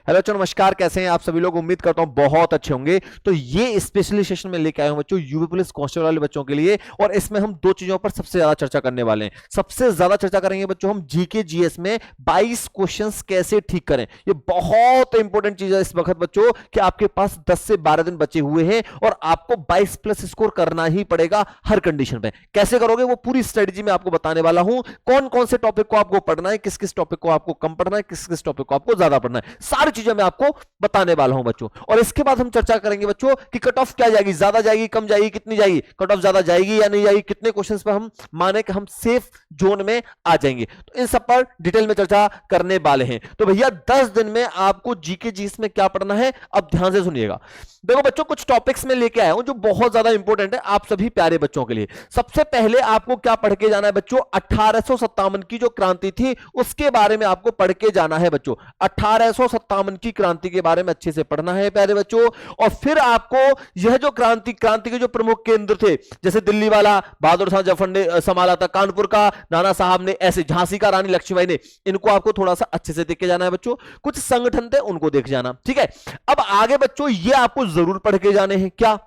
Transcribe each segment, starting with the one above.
Hello बच्चों, नमस्कार। कैसे हैं आप सभी लोग? उम्मीद करता हूं बहुत अच्छे होंगे। तो ये स्पेशली सेशन में लेके आए हूं बच्चों यूपी पुलिस कांस्टेबल वाले बच्चों के लिए, और इसमें हम दो चीजों पर सबसे ज्यादा चर्चा करने वाले हैं। सबसे ज्यादा चर्चा करेंगे बच्चों हम जीके जीएस में 22 क्वेश्चंस कैसे ठीक करें। ये बहुत इंपॉर्टेंट चीज है इस वक्त बच्चों कि आपके पास 10 से 12 दिन बचे हुए हैं और आपको 22 प्लस स्कोर करना ही पड़ेगा हर कंडीशन में। कैसे करोगे वो पूरी स्ट्रेटजी में आपको बताने वाला हूं। कौन कौन से टॉपिक को आपको पढ़ना है, किस किस टॉपिक को आपको कम पढ़ना है, किस किस टॉपिक को आपको ज्यादा पढ़ना है, सारी चीजें मैं आपको बताने वाला हूं बच्चों। और इसके बाद हम चर्चा करेंगे बच्चों कि कट ऑफ क्या जाएगी, ज्यादा जाएगी, कम जाएगी, कितनी जाएगी, कट ऑफ ज्यादा जाएगी या नहीं जाएगी, कितने क्वेश्चंस पे हम माने कि हम सेफ जोन में आ जाएंगे। तो इन सब पर डिटेल में चर्चा करने वाले हैं। तो भैया 10 दिन में आपको जीके जीएस में क्या पढ़ना है, अब ध्यान से सुनिएगा। देखो बच्चों, कुछ टॉपिक्स में लेके आया हूं जो बहुत ज्यादा इंपॉर्टेंट है आप सभी प्यारे बच्चों के लिए। सबसे पहले आपको क्या पढ़ के जाना है बच्चों, 1857 की जो क्रांति थी उसके बारे में आपको पढ़ के जाना है बच्चों। 1857 की क्रांति के बारे में अच्छे से पढ़ना है प्यारे बच्चों। और फिर आपको यह जो क्रांति के जो प्रमुख केंद्र थे, जैसे दिल्ली वाला बहादुर शाह जफर ने संभाला था, कानपुर का नाना साहब ने, ऐसे झांसी का रानी लक्ष्मीबाई ने, इनको आपको थोड़ा सा अच्छे से देख के जाना है बच्चों। कुछ संगठन थे उनको देख जाना, ठीक है। अब आगे बच्चों ये आपको जरूर पढ़ के जाने हैं। क्या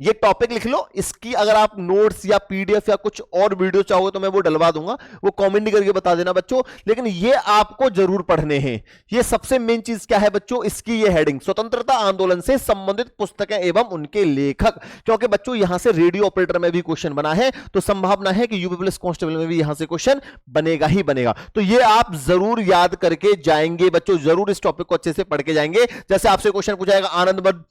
ये टॉपिक लिख लो, इसकी अगर आप नोट्स या पीडीएफ या कुछ और वीडियो चाहोगे तो मैं वो डलवा दूंगा, वो कमेंट करके बता देना बच्चों। लेकिन ये आपको जरूर पढ़ने हैं। ये सबसे मेन चीज क्या है बच्चों, इसकी ये हेडिंग, स्वतंत्रता आंदोलन से संबंधित पुस्तकें एवं उनके लेखक। क्योंकि बच्चों यहां से रेडियो ऑपरेटर में भी क्वेश्चन बना है, तो संभावना है कि यूपी पुलिस कांस्टेबल में भी यहां से क्वेश्चन बनेगा ही बनेगा। तो ये आप जरूर याद करके जाएंगे बच्चों, जरूर इस टॉपिक को अच्छे से पढ़ के जाएंगे। जैसे आपसे क्वेश्चन पूछा जाएगा आनंद मठ,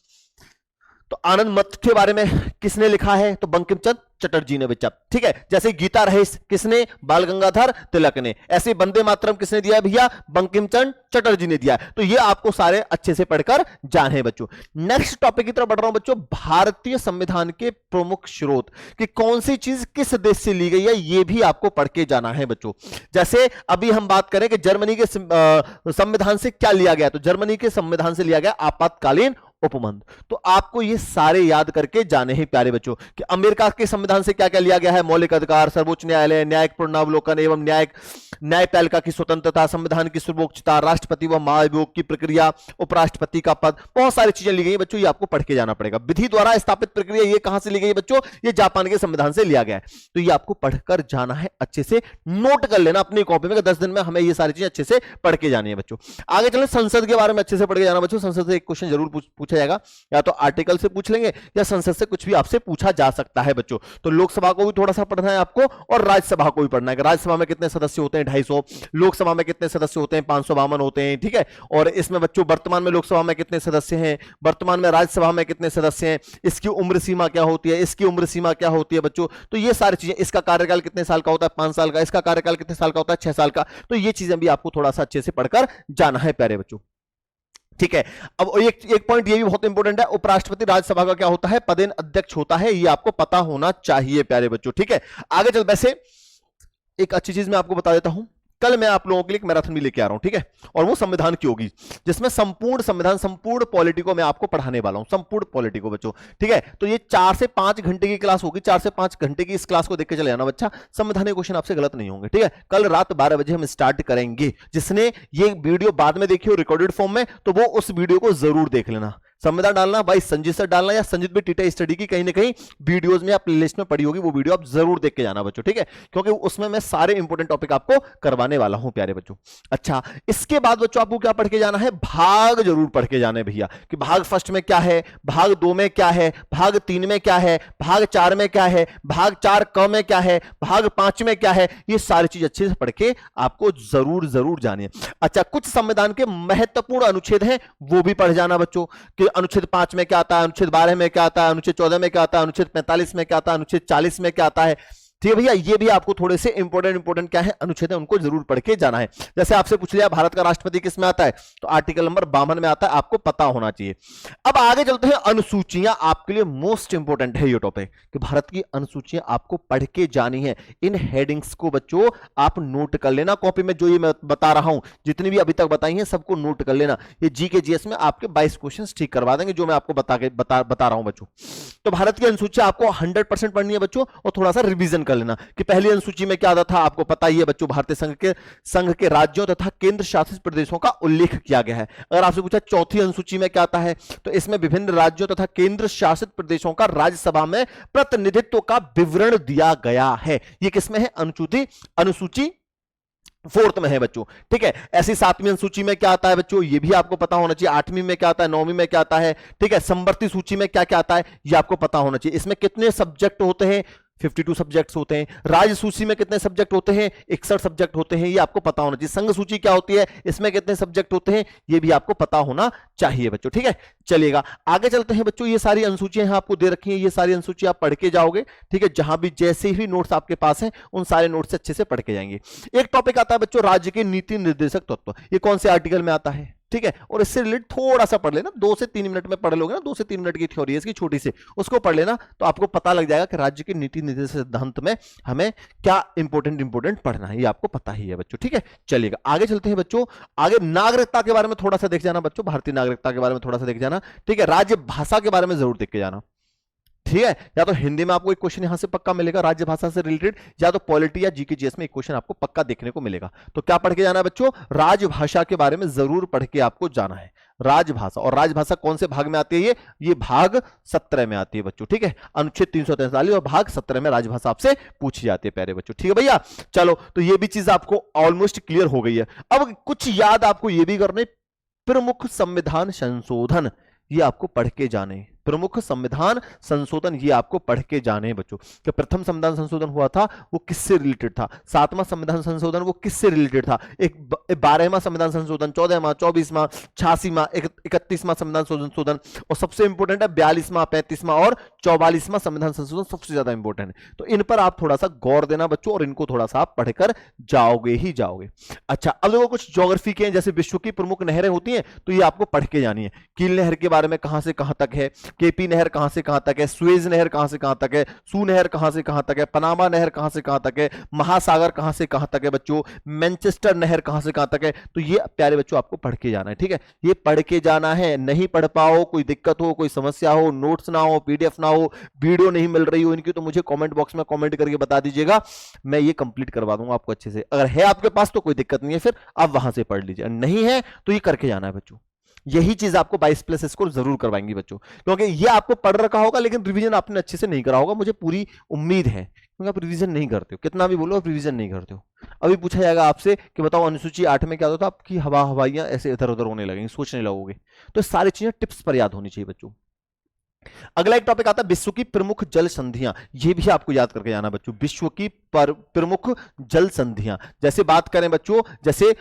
तो आनंद मठ के बारे में किसने लिखा है, तो बंकिम चंद्र चटर्जी ने बच्चा, ठीक है। जैसे गीता रहीस किसने, बाल गंगाधर तिलक ने। ऐसे वंदे मातरम किसने दिया है भैया, बंकिम चंद्र चटर्जी ने दिया है। तो ये आपको सारे अच्छे से पढ़कर जाने बच्चों। नेक्स्ट टॉपिक की तरफ बढ़ रहा हूं बच्चों, भारतीय संविधान के प्रमुख स्रोत कि कौन सी चीज किस देश से ली गई है, ये भी आपको पढ़ के जाना है बच्चों। जैसे अभी हम बात करें कि जर्मनी के संविधान से क्या लिया गया, तो जर्मनी के संविधान से लिया गया आपातकालीन उपबंध। तो आपको ये सारे याद करके जाने हैं प्यारे बच्चों कि अमेरिका के संविधान से क्या क्या लिया गया है, मौलिक अधिकार, सर्वोच्च न्यायालय, न्यायिक पुनरावलोकन एवं न्यायपालिका की स्वतंत्रता, संविधान की सर्वोच्चता, राष्ट्रपति व महाभियोग की प्रक्रिया, उपराष्ट्रपति का पद, बहुत सारी चीजें ली गई बच्चों। ये आपको पढ़ के जाना पड़ेगा। विधि द्वारा स्थापित प्रक्रिया, ये कहां से ली गई बच्चों, ये जापान के संविधान से लिया गया है। तो ये आपको पढ़कर जाना है, अच्छे से नोट कर लेना अपनी कॉपी में। 10 दिन में हमें ये सारी चीजें अच्छे से पढ़ के जानी है बच्चों। आगे चले, संसद के बारे में अच्छे से पढ़ के जाना बच्चों। संसद से एक क्वेश्चन जरूर पूछा जाएगा, या तो आर्टिकल से पूछ लेंगे या संसद से कुछ भी आपसे पूछा जा सकता है बच्चों। तो लोकसभा को भी थोड़ा सा पढ़ना है आपको, और राज्यसभा को भी पढ़ना है। राज्यसभा में कितने सदस्य होते हैं, 250। लोकसभा में कितने सदस्य होते हैं, 552 होते हैं, ठीक है। और इसमें बच्चों वर्तमान में लोकसभा में कितने सदस्य हैं, वर्तमान में राज्यसभा में कितने सदस्य हैं, इसकी उम्र सीमा क्या होती है, इसकी उम्र सीमा क्या होती है बच्चों। तो ये सारी चीजें, इसका कार्यकाल कितने साल का होता है, 5 साल का, इसका कार्यकाल कितने साल का होता है, 6 साल का। तो ये चीजें भी आपको थोड़ा सा अच्छे से पढ़कर जाना है प्यारे बच्चों, ठीक है। अब एक पॉइंट ये भी बहुत इंपॉर्टेंट है, उपराष्ट्रपति राज्यसभा का क्या होता है, पदेन अध्यक्ष होता है। ये आपको पता होना चाहिए प्यारे बच्चों, ठीक है। आगे चल, वैसे एक अच्छी चीज मैं आपको बता देता हूं, कल मैं आप लोगों के लिए एक मैराथन भी लेके आ रहा हूं, ठीक है। और वो संविधान की होगी, जिसमें संपूर्ण संविधान, संपूर्ण पॉलिटी को मैं आपको पढ़ाने वाला हूं, संपूर्ण पॉलिटी को बच्चों, ठीक है। तो ये 4 से 5 घंटे की क्लास होगी। 4 से 5 घंटे की इस क्लास को देख के चले जाना बच्चा, संवैधानिक क्वेश्चन आपसे गलत नहीं होंगे, ठीक है। कल रात 12 बजे हम स्टार्ट करेंगे। जिसने ये वीडियो बाद में देखी हो रिकॉर्डेड फॉर्म में, तो वो उस वीडियो को जरूर देख लेना। संविधान डालना भाई संजीत सर डालना, या संजीत भी टीटा स्टडी की कहीं ना कहीं वीडियोस में या प्लेलिस्ट में पड़ी होगी, वो वीडियो आप जरूर देख के जाना बच्चों, ठीक है। क्योंकि उसमें मैं सारे इंपॉर्टेंट टॉपिक आपको करवाने वाला हूं प्यारे बच्चों। अच्छा, इसके बाद बच्चों आपको क्या पढ़ के जाना है, भाग जरूर पढ़ के जाना है भैया, कि भाग फर्स्ट में क्या है, भाग 2 में क्या है, भाग 3 में क्या है, भाग 4 में क्या है, भाग 4 क में क्या है, भाग 5 में क्या है। ये सारी चीज अच्छे से पढ़ के आपको जरूर जरूर जानी है। अच्छा, कुछ संविधान के महत्वपूर्ण अनुच्छेद हैं, वो भी पढ़ जाना बच्चों, कि अनुच्छेद 5 में क्या आता है, अनुच्छेद 12 में क्या आता है, अनुच्छेद 14 में क्या आता है, अनुच्छेद 45 में क्या आता है, अनुच्छेद 40 में क्या आता है, ठीक है भैया। ये भी आपको थोड़े से इंपॉर्टेंट क्या है अनुच्छेद है, उनको जरूर पढ़ के जाना है। जैसे आपसे पूछ लिया भारत का राष्ट्रपति किस में आता है, तो आर्टिकल नंबर 52 में आता है, आपको पता होना चाहिए। अब आगे चलते हैं, अनुसूचियां आपके लिए मोस्ट इंपॉर्टेंट है ये टॉपिक, कि भारत की अनुसूचियां आपको पढ़ के जानी है। इन हेडिंग्स को बच्चों आप नोट कर लेना कॉपी में, जो ये मैं बता रहा हूं, जितनी भी अभी तक बताई है सबको नोट कर लेना। ये जीके जीएस में आपके 22 क्वेश्चन ठीक करवा देंगे, जो मैं आपको बता रहा हूं बच्चों। तो भारत की अनुसूचियां आपको 100% पढ़नी है बच्चों, और थोड़ा सा रिविजन कर लेना कि पहली अनुसूची में क्या आता था, आपको पता ही है बच्चों, भारतीय संघ के राज्यों तथा केंद्र शासित प्रदेशों का उल्लेख किया गया है। अगर आपसे पूछा चौथी अनुसूची में क्या आता है, तो इसमें विभिन्न राज्यों तथा केंद्र शासित प्रदेशों का राज्यसभा में प्रतिनिधित्व का विवरण दिया गया है। ये किसमें है, अनुसूची फोर्थ में है बच्चों, ठीक है। ऐसी सातवीं अनुसूची में क्या आता है बच्चों, ये भी आपको पता होना चाहिए। आठवीं में क्या आता है, नौवीं में क्या आता है, ठीक है। समवर्ती सूची में क्या क्या आता है, ये आपको पता होना चाहिए। इसमें कितने सब्जेक्ट होते हैं, 52 सब्जेक्ट्स होते हैं। राज्य सूची में कितने सब्जेक्ट होते हैं, 61 सब्जेक्ट होते हैं, ये आपको पता होना चाहिए। संघ सूची क्या होती है, इसमें कितने सब्जेक्ट होते हैं, ये भी आपको पता होना चाहिए बच्चों, ठीक है। चलिएगा आगे चलते हैं बच्चों। ये सारी अनुसूचियां यहां आपको दे रखी हैं, ये सारी अनुसूची आप पढ़ के जाओगे, ठीक है। जहां भी जैसे ही नोट्स आपके पास हैं उन सारे नोट्स अच्छे से पढ़ के जाएंगे। एक टॉपिक आता है बच्चों, राज्य के नीति निर्देशक तत्व। ये कौन से आर्टिकल में आता है, ठीक है। और इससे रिलेटेड थोड़ा सा पढ़ लेना, 2 से 3 मिनट में पढ़ लोगे ना, 2 से 3 मिनट की थ्योरी है इसकी छोटी सी, उसको पढ़ लेना तो आपको पता लग जाएगा कि राज्य के नीति निर्देशक सिद्धांत में हमें क्या इंपोर्टेंट पढ़ना है, ये आपको पता ही है बच्चों, ठीक है। चलिएगा आगे चलते हैं बच्चों। आगे नागरिकता के बारे में थोड़ा सा देख जाना बच्चों, भारतीय नागरिकता के बारे में थोड़ा सा देख जाना, ठीक है। राज्य भाषा के बारे में जरूर देख के जाना, ठीक है। या तो हिंदी में आपको एक क्वेश्चन यहां से पक्का मिलेगा राज्य भाषा से रिलेटेड, या तो पॉलिटी या जीके जीएस में एक क्वेश्चन आपको पक्का देखने को मिलेगा। तो क्या पढ़ के जाना है बच्चों, राजभाषा के बारे में जरूर पढ़ के आपको जाना है। राजभाषा, और राजभाषा कौन से भाग में आती है, ये भाग 17 में आती है बच्चों, ठीक है। अनुच्छेद 343 और भाग 17 में राजभाषा आपसे पूछी जाती है प्यारे बच्चों, ठीक है भैया। चलो तो ये भी चीज आपको ऑलमोस्ट क्लियर हो गई है। अब कुछ याद आपको ये भी करने, प्रमुख संविधान संशोधन, ये आपको पढ़ के जाने। प्रमुख संविधान संशोधन ये आपको पढ़ के जाने बच्चों, कि प्रथम संविधान संशोधन हुआ था वो किससे रिलेटेड था, 7वां संविधान संशोधन वो किससे रिलेटेड था, एक 12वां संविधान संशोधन, 14वां, 24वां, 86वां, 31वां संविधान संशोधन, और सबसे इंपॉर्टेंट है 42वां, 35वां और 44वां संविधान संशोधन, सबसे ज्यादा इंपॉर्टेंट है। तो इन पर आप थोड़ा सा गौर देना बच्चों, और इनको थोड़ा सा आप पढ़कर जाओगे ही जाओगे। अच्छा अब देखो कुछ ज्योग्राफी के हैं, जैसे विश्व की प्रमुख नहरें होती हैं तो ये आपको पढ़ के जानी है। कील नहर के बारे में कहां से कहां तक है, केपी नहर कहां से कहां तक है, सुएज नहर कहां से कहां तक है, सू नहर कहां से कहां तक है, पनामा नहर कहां से कहां तक है, महासागर कहां से कहां तक है बच्चों, मैनचेस्टर नहर कहां से कहां तक है। तो ये प्यारे बच्चों आपको पढ़ के जाना है, ठीक है। ये पढ़ के जाना है, नहीं पढ़ पाओ, कोई दिक्कत हो, कोई समस्या हो, नोट्स ना हो, पीडीएफ ना हो, वीडियो नहीं मिल रही हो इनकी, तो मुझे कमेंट बॉक्स में कमेंट करके बता दीजिएगा, मैं ये कंप्लीट करवा दूंगा आपको अच्छे से। अगर है आपके पास तो कोई दिक्कत नहीं है, फिर आप वहां से पढ़ लीजिए, नहीं है तो ये करके जाना है बच्चों। यही चीज आपको 22+ स्कोर जरूर करवाएंगी बच्चों, क्योंकि ये आपको पढ़ रखा होगा लेकिन रिवीजन आपने अच्छे से नहीं करा होगा, मुझे पूरी उम्मीद है, क्योंकि आप रिवीजन नहीं करते हो, कितना भी बोलो आप रिवीजन नहीं करते हो। अभी पूछा जाएगा आपसे कि बताओ अनुसूची 8 में क्या होता था, आपकी हवाइयां ऐसे इधर उधर होने लगेंगी, सोचने लगोगे, तो सारी चीजें टिप्स पर याद होनी चाहिए बच्चों। अगला एक टॉपिक आता है विश्व की प्रमुख जल संधियां, ये भी आपको याद करके जाना बच्चों। विश्व की प्रमुख जल संधियां, जैसे बात करें बच्चों, जैसे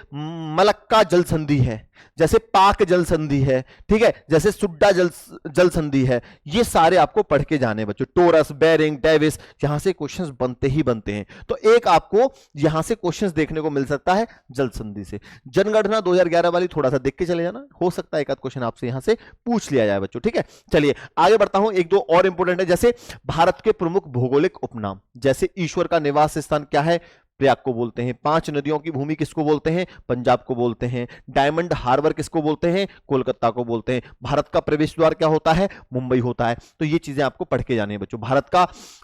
मलक्का जल संधि है, जैसे पाक जल संधि है, ठीक है, जैसे सुड्डा जल संधि है, ये सारे आपको पढ़ के जाने बच्चों। टोरस, बेरिंग, डेविस, यहां से क्वेश्चंस बनते ही बनते हैं, तो एक आपको यहां से क्वेश्चंस देखने को मिल सकता है जल संधि से। जनगणना 2011 वाली थोड़ा सा देख के चले जाना, हो सकता है एक आध क्वेश्चन आपसे यहां से पूछ लिया जाए बच्चों, ठीक है। चलिए आगे बढ़ता हूं, एक दो और इंपोर्टेंट है, जैसे भारत के प्रमुख भौगोलिक उपनाम, जैसे ईश्वर का निवास स्थान क्या है, प्रयाग को बोलते हैं। 5 नदियों की भूमि किसको बोलते हैं, पंजाब को बोलते हैं। डायमंड हार्बर किसको बोलते हैं, कोलकाता को बोलते हैं। भारत का प्रवेश द्वार क्या होता है, मुंबई होता है। तो ये चीजें आपको पढ़ के जानी है बच्चों। भारत का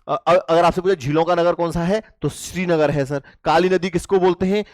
अगर आपसे पूछे झीलों का नगर कौन सा है, तो श्रीनगर है सर। काली नदी किसको बोलते हैं,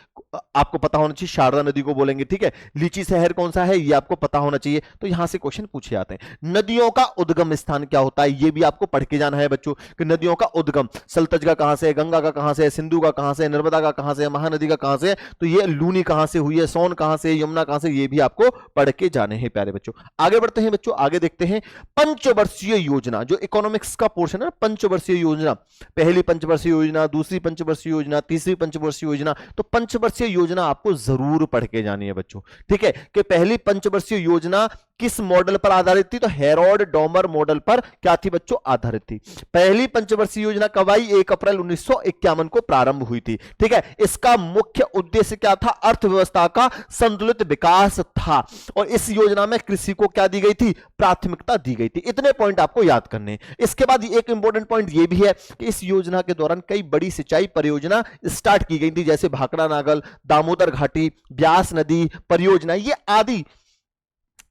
आपको पता होना चाहिए, शारदा नदी को बोलेंगे, ठीक है। लीची शहर कौन सा है, ये आपको पता होना चाहिए। तो यहां से क्वेश्चन पूछे जाते हैं। नदियों का उद्गम स्थान क्या होता है, ये भी आपको पढ़ के जाना है बच्चों, कि नदियों का उद्गम सतलज का कहां से है, गंगा का कहां से है, सिंधु का कहां से है, नर्मदा का कहां से है, महानदी का कहां से है, तो ये लूनी कहां से हुई है, सोन कहां से, यमुना कहां से, ये भी आपको पढ़ के जाने हैं प्यारे बच्चों। आगे बढ़ते हैं बच्चों, आगे देखते हैं पंचवर्षीय योजना, जो इकोनॉमिक्स का पोर्शन है, पंचवर्षीय योजना, पहली पंचवर्षीय योजना, दूसरी पंचवर्षीय योजना, तीसरी पंचवर्षीय योजना। तो पंचवर्षीय योजना आपको जरूर पढ़ के जानी है बच्चों, ठीक है। कि पहली पंचवर्षीय योजना किस मॉडल पर आधारित थी, तो हेरोल्ड डॉमर मॉडल पर क्या थी बच्चों, आधारित थी। पहली पंचवर्षीय योजना कब आई, 1 अप्रैल 1951 को प्रारंभ हुई थी, ठीक है। इसका मुख्य उद्देश्य क्या था, अर्थव्यवस्था का संतुलित विकास था, और इस योजना में कृषि को क्या दी गई थी, प्राथमिकता दी गई थी। इतने पॉइंट आपको याद करने। इसके बाद एक इंपॉर्टेंट पॉइंट यह भी है कि इस योजना के दौरान कई बड़ी सिंचाई परियोजना स्टार्ट की गई थी, जैसे भाखड़ा नागल, दामोदर घाटी, ब्यास नदी परियोजना, ये आदि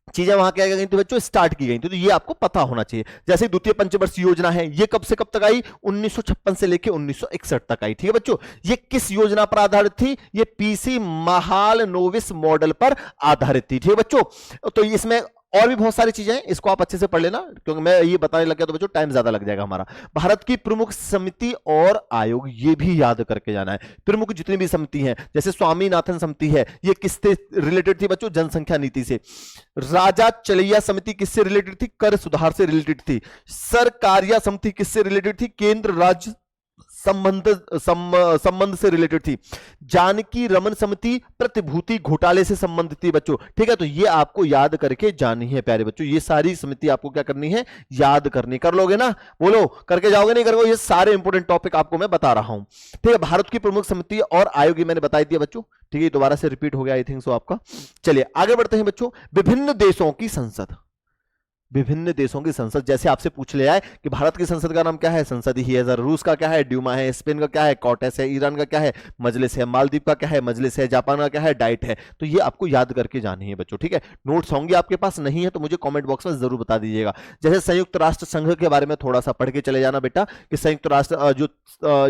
चीजें वहां क्या गई थी बच्चों, स्टार्ट की गई थी। तो ये आपको पता होना चाहिए। जैसे द्वितीय पंचवर्षीय योजना है, ये कब से कब तक आई, 1956 से लेके 1961 तक आई। ठीक है बच्चों, ये किस योजना पर आधारित थी, ये पीसी महालनोबिस मॉडल पर आधारित थी। ठीक है बच्चों, तो इसमें और भी बहुत सारी चीजें हैं, इसको आप अच्छे से पढ़ लेना, क्योंकि मैं ये बताने लग गया तो बच्चों टाइम ज्यादा लग जाएगा हमारा। भारत की प्रमुख समिति और आयोग, ये भी याद करके जाना है। प्रमुख जितनी भी समिति हैं, जैसे स्वामीनाथन समिति है, ये किससे रिलेटेड थी बच्चों, जनसंख्या नीति से। राजा चलैया समिति किससे रिलेटेड थी, कर सुधार से रिलेटेड थी। सरकारिया समिति किससे रिलेटेड थी, केंद्र राज्य संबंध से रिलेटेड थी। जानकी रमन समिति प्रतिभूति घोटाले से संबंधित थी बच्चों। ठीक है, तो ये आपको याद करके जानी है प्यारे बच्चों, ये सारी समिति आपको क्या करनी है, याद करनी। कर लोगे ना, बोलो करके जाओगे, नहीं करोगे, ये सारे इंपोर्टेंट टॉपिक आपको मैं बता रहा हूं। ठीक है, भारत की प्रमुख समिति और आयोग मैंने बता दिया बच्चों। ठीक है, दोबारा से रिपीट हो गया आई थिंक सो आपका। चलिए आगे बढ़ते हैं बच्चों। विभिन्न देशों की संसद, विभिन्न देशों की संसद, जैसे आपसे पूछ लिया है कि भारत की संसद का नाम क्या है, संसद ही है। रूस का क्या है, ड्यूमा है। स्पेन का क्या है, कॉर्टेस है। ईरान का क्या है, मजलिस है। मालदीव का क्या है, मजलिस है। जापान का क्या है, डाइट है। तो ये आपको याद करके जानी है बच्चों। ठीक है, नोट्स होंगे आपके पास, नहीं है तो मुझे कमेंट बॉक्स में जरूर बता दीजिएगा। जैसे संयुक्त राष्ट्र संघ के बारे में थोड़ा सा पढ़ के चले जाना बेटा, कि संयुक्त राष्ट्र जो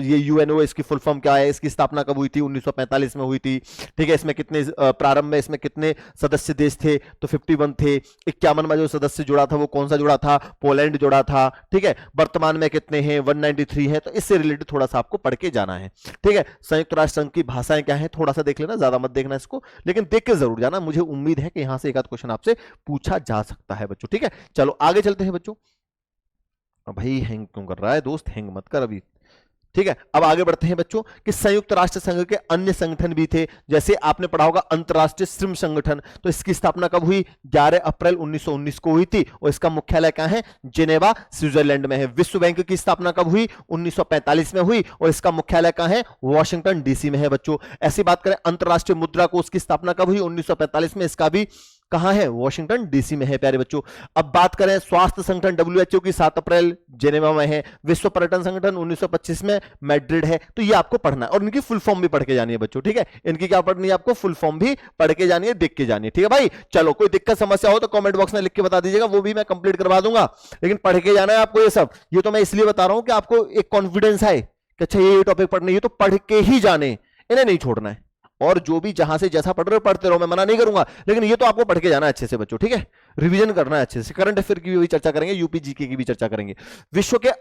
ये यूएनओ, इसकी फुल फॉर्म क्या है, इसकी स्थापना कब हुई थी, 1945 में हुई थी। ठीक है, इसमें कितने प्रारंभ में इसमें कितने सदस्य देश थे, तो 51 थे। 51 में जो सदस्य जुड़ा था वो कौन सा जुड़ा था, पोलैंड जुड़ा था। ठीक है, वर्तमान में कितने हैं, 193 है। तो इससे रिलेटेड थोड़ा सा आपको पढ़ के जाना है। ठीक है, संयुक्त राष्ट्र संघ की भाषाएं क्या है, थोड़ा सा देख लेना, ज्यादा मत देखना इसको, लेकिन देख के जरूर जाना। मुझे उम्मीद है कि यहां से एक आध क्वेश्चन आपसे पूछा जा सकता है बच्चों। ठीक है, चलो आगे चलते हैं बच्चों। भाई हैंग क्यों कर रहा है दोस्त, हैंग मत कर अभी। ठीक है, अब आगे बढ़ते हैं बच्चों कि संयुक्त राष्ट्र संघ के अन्य संगठन भी थे। जैसे आपने पढ़ा होगा अंतरराष्ट्रीय श्रम संगठन, तो इसकी स्थापना कब हुई, 11 अप्रैल 1919 को हुई थी, और इसका मुख्यालय कहां है, जिनेवा स्विट्जरलैंड में है। विश्व बैंक की स्थापना कब हुई, 1945 में हुई, और इसका मुख्यालय कहां है, वॉशिंगटन डीसी में है बच्चों। ऐसी बात करें अंतरराष्ट्रीय मुद्रा कोष की स्थापना कब हुई, 1945 में, इसका भी कहां है, वॉशिंगटन डीसी में है प्यारे बच्चों। अब बात करें स्वास्थ्य संगठन डब्ल्यूएचओ की, 7 अप्रैल जेनेवा में है। विश्व पर्यटन संगठन 1925 में मैड्रिड है। तो ये आपको पढ़ना है, और इनकी फुल फॉर्म भी पढ़ के जानी है बच्चों। ठीक है, इनकी क्या पढ़नी है आपको, फुल फॉर्म भी पढ़ के जानी है, देख के जानी है। ठीक है भाई, चलो कोई दिक्कत समस्या हो तो कमेंट बॉक्स में लिख के बता दीजिएगा, वो भी मैं कंप्लीट करवा दूंगा, लेकिन पढ़ के जाना है आपको ये सब। ये तो मैं इसलिए बता रहा हूं कि आपको एक कॉन्फिडेंस है कि अच्छा ये टॉपिक पढ़ने, ये तो पढ़ के ही जाने, इन्हें नहीं छोड़ना है। और जो भी जहां से जैसा पढ़ रहे हो पढ़ते रहो, मैं मना नहीं करूंगा, लेकिन ये तो आपको पढ़ के जाना है अच्छे से बच्चों। ठीक है, रिवीजन करना है अच्छे से। करंट अफेयर की भी चर्चा करेंगे, यूपी जीके की भी चर्चा करेंगे। विश्व के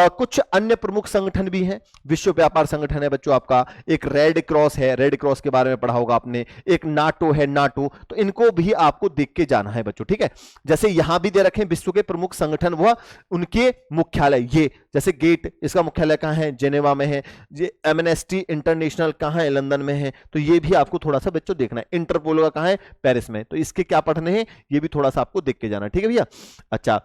कुछ अन्य प्रमुख संगठन भी हैं। विश्व व्यापार संगठन है बच्चों आपका, एक रेड क्रॉस है, रेड क्रॉस के बारे में पढ़ा होगा आपने, एक नाटो है, नाटो। तो इनको भी आपको देख के जाना है बच्चों। ठीक है, जैसे यहां भी दे रखे विश्व के प्रमुख संगठन व उनके मुख्यालय, ये जैसे गेट, इसका मुख्यालय कहां है, जेनेवा में है। ये एमनेस्टी इंटरनेशनल कहां है, लंदन में है। तो ये भी आपको थोड़ा सा बच्चों देखना है। इंटरपोल का कहां है, पेरिस में। तो इसके क्या पढ़ने हैं, ये भी थोड़ा सा आपको देख के जाना है। ठीक है भैया, अच्छा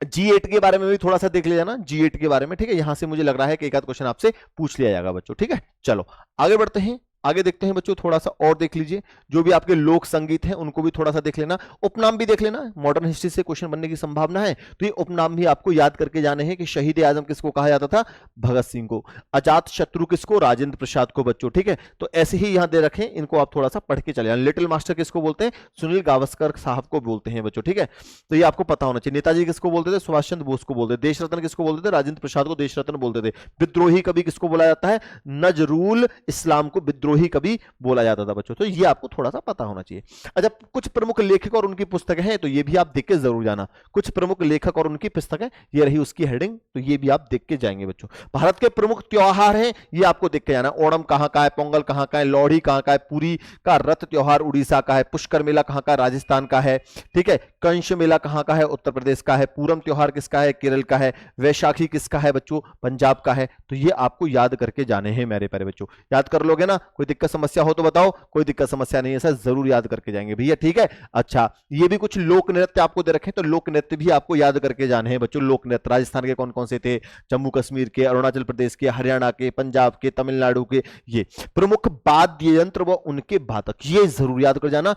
G8 के बारे में भी थोड़ा सा देख ले जाना, G8 के बारे में। ठीक है, यहां से मुझे लग रहा है कि एक आध क्वेश्चन आपसे पूछ लिया जाएगा बच्चों। ठीक है, चलो आगे बढ़ते हैं। आगे देखते हैं बच्चों, थोड़ा सा और देख लीजिए, जो भी आपके लोक संगीत हैं उनको भी थोड़ा सा देख लेना। उपनाम भी देख लेना, मॉडर्न हिस्ट्री से क्वेश्चन बनने की संभावना है, तो ये उपनाम भी आपको याद करके जाने हैं कि शहीद आजम किसको कहा जाता था, भगत सिंह को। अजात शत्रु किसको, राजेंद्र प्रसाद को बच्चों। ठीक है, तो ऐसे ही यहां दे रखें, इनको आप थोड़ा सा पढ़ के चले जाना। लिटिल मास्टर किसको बोलते हैं, सुनील गावस्कर साहब को बोलते हैं बच्चों। ठीक है, तो ये आपको पता होना चाहिए। नेताजी किसको बोलते थे, सुभाष चंद्र बोस को बोलते थे। देश रत्न किसको बोलते थे, राजेंद्र प्रसाद को देश रत्न बोलते थे। विद्रोही कवि किसको बोला जाता है, नजरुल इस्लाम को विद्रोही कवि बोला जाता था बच्चों। तो ये आपको थोड़ा सा पता होना चाहिए। अच्छा, कुछ प्रमुख लेखक और उनकी पुस्तकें हैं, तो ये भी आप देख के जरूर जाना। कुछ प्रमुख लेखक और उनकी पुस्तकें, ये रही उसकी हेडिंग, तो ये भी आप देख के जाएंगे बच्चों। भारत के प्रमुख त्योहार हैं, ये आपको देख के जाना। ओणम कहां का है, पोंगल कहां का है, लोहड़ी कहां का है, पुरी का रथ त्योहार उड़ीसा का है, पुष्कर मेला कहां का, राजस्थान का है। ठीक है, कंश मेला कहां का है, उत्तर प्रदेश का है। पूरम त्योहार किसका है, केरल का है। वैशाखी किसका है बच्चों, पंजाब का है। तो ये आपको याद करके जाने हैं मेरे प्यारे बच्चों। याद कर लोगे ना, कोई दिक्कत समस्या हो तो बताओ, कोई दिक्कत समस्या नहीं है सर, जरूर याद करके जाएंगे भैया। ठीक है, अच्छा ये भी कुछ लोक नृत्य आपको दे रखे, तो लोक नृत्य भी आपको याद करके जाने हैं बच्चों। लोक नृत्य राजस्थान के कौन कौन से थे, जम्मू कश्मीर के, अरुणाचल प्रदेश के, हरियाणा के, पंजाब के, तमिलनाडु के। ये प्रमुख वाद्य यंत्र व उनके वादक, ये जरूर याद कर जाना,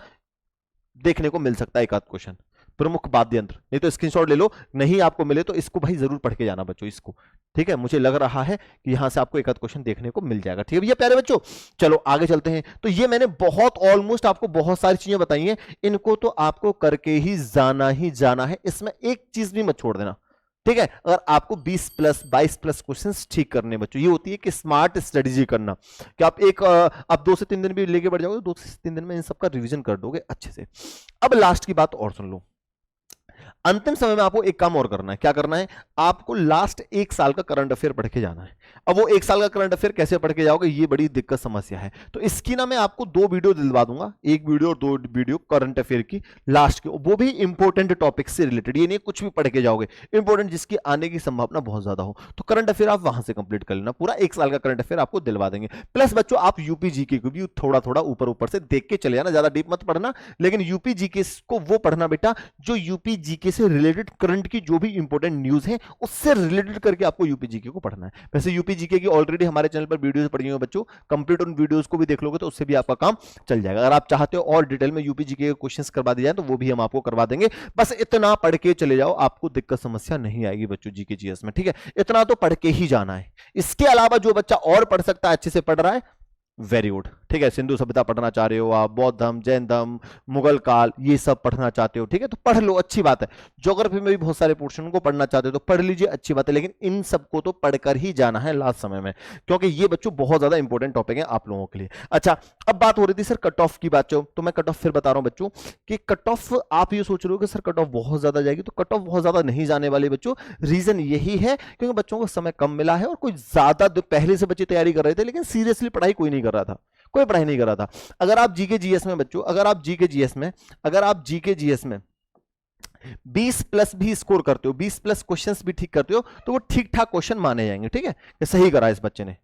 देखने को मिल सकता है एक आध क्वेश्चन। प्रमुख वाद्य यंत्र। नहीं तो स्क्रीनशॉट ले लो, नहीं आपको मिले तो इसको भाई जरूर पढ़ के जाना बच्चों इसको, ठीक है। मुझे लग रहा है कि यहां से आपको एक आध क्वेश्चन देखने को मिल जाएगा, ठीक है भैया प्यारे बच्चों। चलो आगे चलते हैं। तो ये मैंने बहुत ऑलमोस्ट आपको बहुत सारी चीजें बताई हैं, इनको तो आपको करके ही जाना है, इसमें एक चीज भी मत छोड़ देना, ठीक है। अगर आपको 20 प्लस 22 प्लस क्वेश्चंस ठीक करने बच्चों, ये होती है कि स्मार्ट स्ट्रेटजी करना, कि आप आप 2 से 3 दिन भी लेके बढ़ जाओगे, 2 से 3 दिन में इन सबका रिवीजन कर दोगे अच्छे से। अब लास्ट की बात और सुन लो, अंतिम समय में आपको एक काम और करना है। क्या करना है? आपको लास्ट 1 साल का करंट अफेयर पढ़ के जाना है। अब वो 1 साल का करंट अफेयर कैसे पढ़ के जाओगे, ये बड़ी दिक्कत समस्या है। तो इसकी ना मैं आपको 2 वीडियो दिलवा दूंगा, 1 वीडियो और 2 वीडियो करंट अफेयर की लास्ट की, वो भी इंपॉर्टेंट टॉपिक से रिलेटेड। ये नहीं कुछ भी पढ़ के जाओगे, इंपॉर्टेंट जिसकी आने की संभावना बहुत ज्यादा हो, तो करंट अफेयर आप वहां से कंप्लीट कर लेना। पूरा 1 साल का करंट अफेयर आपको दिलवा देंगे। प्लस बच्चों आप यूपी जीके को भी थोड़ा थोड़ा ऊपर ऊपर से देख के चले जाना, ज्यादा डीप मत पढ़ना, लेकिन यूपी जीके को वो पढ़ना बेटा जो यूपी जीके से रिलेटेड करंट की जो भी इंपॉर्टेंट न्यूज है उससे रिलेटेड करके आपको यूपी जीके को पढ़ना है। वैसे यूपी जीके की ऑलरेडी हमारे चैनल पर वीडियोस पड़ी हुई है बच्चों, कंप्लीट उन वीडियोस को भी देख लोगे तो उससे भी आपका काम चल जाएगा। अगर आप चाहते हो और डिटेल में यूपी जीके के क्वेश्चंस करवा दिए जाए तो वो भी हम आपको करवा देंगे। बस इतना पढ़ के चले जाओ, आपको दिक्कत समस्या नहीं आएगी बच्चों जीके जीएस में, ठीक है। इतना तो पढ़ के ही जाना है। इसके अलावा जो बच्चा और पढ़ सकता है, अच्छे से पढ़ रहा है, वेरी गुड, ठीक है। सिंधु सभ्यता पढ़ना चाह रहे हो आप, बौद्ध धर्म, जैन धर्म, मुगल काल, ये सब पढ़ना चाहते हो, ठीक है, तो पढ़ लो, अच्छी बात है। ज्योग्राफी में भी बहुत सारे पोर्शन को पढ़ना चाहते हो तो पढ़ लीजिए, अच्छी बात है। लेकिन इन सबको तो पढ़कर ही जाना है लास्ट समय में, क्योंकि ये बच्चों बहुत ज्यादा इंपॉर्टेंट टॉपिक है आप लोगों के लिए। अच्छा, अब बात हो रही थी सर कट ऑफ की बात, तो मैं कट ऑफ फिर बता रहा हूं बच्चों कि कट ऑफ आप ये सोच रहे हो कि सर कट ऑफ बहुत ज्यादा जाएगी, तो कट ऑफ बहुत ज्यादा नहीं जाने वाली बच्चों। रीजन यही है क्योंकि बच्चों को समय कम मिला है और कोई ज्यादा पहले से बच्चे तैयारी कर रहे थे, लेकिन सीरियसली पढ़ाई कोई नहीं कर रहा था, कोई पढ़ाई नहीं कर रहा था। अगर आप जीके जीएस में बच्चों, अगर आप जीके जीएस में 20 प्लस भी स्कोर करते हो, 20 प्लस क्वेश्चंस भी ठीक करते हो, तो वो ठीक ठाक क्वेश्चन माने जाएंगे, ठीक है, कि सही करा इस बच्चे ने,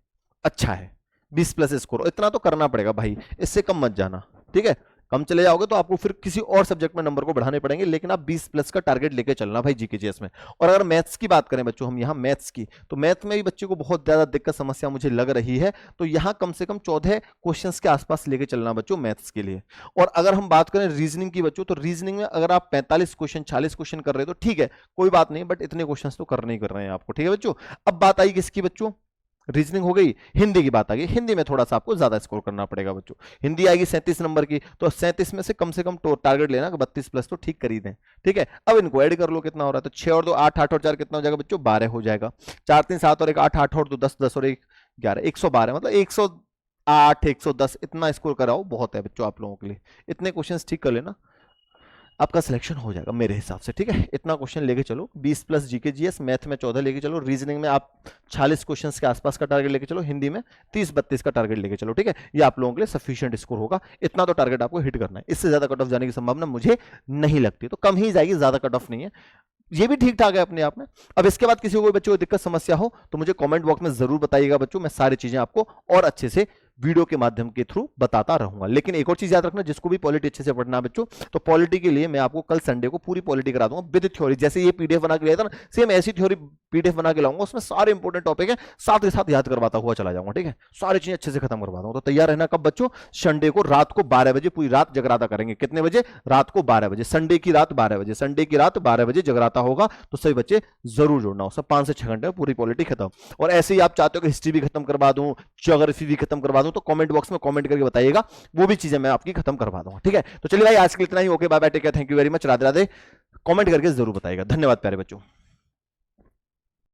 अच्छा है, 20 प्लस स्कोर इतना तो करना पड़ेगा भाई, इससे कम मत जाना, ठीक है। कम चले जाओगे तो आपको फिर किसी और सब्जेक्ट में नंबर को बढ़ाने पड़ेंगे, लेकिन आप 20 प्लस का टारगेट लेके चलना भाई जीके जीएस में। और अगर मैथ्स की बात करें बच्चों, हम यहाँ मैथ्स की, तो मैथ में भी बच्चे को बहुत ज्यादा दिक्कत समस्या मुझे लग रही है, तो यहाँ कम से कम 14 क्वेश्चंस के आसपास लेके चलना बच्चों मैथ्स के लिए। और अगर हम बात करें रीजनिंग की बच्चों, तो रीजनिंग में अगर आप 45 क्वेश्चन 40 क्वेश्चन कर रहे हो तो ठीक है, कोई बात नहीं, बट इतने क्वेश्चन तो करने ही कर रहे हैं आपको, ठीक है बच्चों। अब बात आई किसकी बच्चों, रीजनिंग हो गई, हिंदी की बात आ गई। हिंदी में थोड़ा सा आपको ज्यादा स्कोर करना पड़ेगा बच्चों। हिंदी आएगी 37 नंबर की, तो 37 में से कम टारगेट लेना 32 प्लस तो ठीक कर ही दें, ठीक है। अब इनको ऐड कर लो, कितना हो रहा है, तो 6 और 2 8, 8 और 4 कितना हो जाएगा बच्चों, 12 हो जाएगा। 4 3 7 और 1 8, 8 और 2 10, 10 और 1 11, 112, मतलब 108 110 इतना स्कोर कराओ, बहुत है बच्चों आप लोगों के लिए। इतने क्वेश्चंस ठीक कर लेना, आपका सिलेक्शन हो जाएगा मेरे हिसाब से, ठीक है। इतना क्वेश्चन लेके चलो, 20 प्लस जीके जीएस, मैथ में 14 लेके चलो, रीजनिंग में आप 40 क्वेश्चंस के आसपास का टारगेट लेके चलो, हिंदी में 30-32 का टारगेट लेके चलो, ठीक है। ये आप लोगों के लिए सफिशिएंट स्कोर होगा, इतना तो टारगेट आपको हिट करना है। इससे ज्यादा कट ऑफ जाने की संभावना मुझे नहीं लगती, तो कम ही जाएगी, ज्यादा कट ऑफ नहीं है, ये भी ठीक ठाक है अपने आप में। अब इसके बाद किसी को बच्चों को दिक्कत समस्या हो तो मुझे कमेंट बॉक्स में जरूर बताइएगा बच्चों, मैं सारी चीजें आपको और अच्छे से वीडियो के माध्यम के थ्रू बताता रहूंगा। लेकिन एक और चीज याद रखना, जिसको भी पॉलिटी अच्छे से पढ़ना है बच्चों, तो पॉलिटी के लिए मैं आपको कल संडे को पूरी पॉलिटी करा दूंगा विद थ्योरी। जैसे ये पीडीएफ बना के लिया था ना, सेम ऐसी थ्योरी पीडीएफ बना के लाऊंगा, उसमें सारे इंपॉर्टेंट टॉपिक है साथ के साथ याद करवाता हुआ चला जाऊंगा, ठीक है। सारी चीजें अच्छे से खत्म करवा दूंगा, तो तैयार रहना। कब बच्चों, संडे को रात को 12 बजे पूरी रात जगराता करेंगे। कितने बजे, रात को 12 बजे, संडे की रात 12 बजे, संडे की रात 12 बजे जगराता होगा, तो सभी बच्चे जरूर जुड़ना हो। सब 5 से 6 घंटे में पूरी पॉलिटी खत्म। और ऐसे ही आप चाहते हो कि हिस्ट्री भी खत्म करवा दूं, ज्योग्राफी भी खत्म करवा दूं, तो कमेंट बॉक्स में कमेंट करके बताइएगा, वो भी चीजें मैं आपकी खत्म करवा दूंगा, ठीक है। तो चलिए भाई आज के लिए इतना ही, okay bye bye, take care, thank you very much, Radhe Radhe. Comment करके जरूर बताइएगा, धन्यवाद प्यारे बच्चों।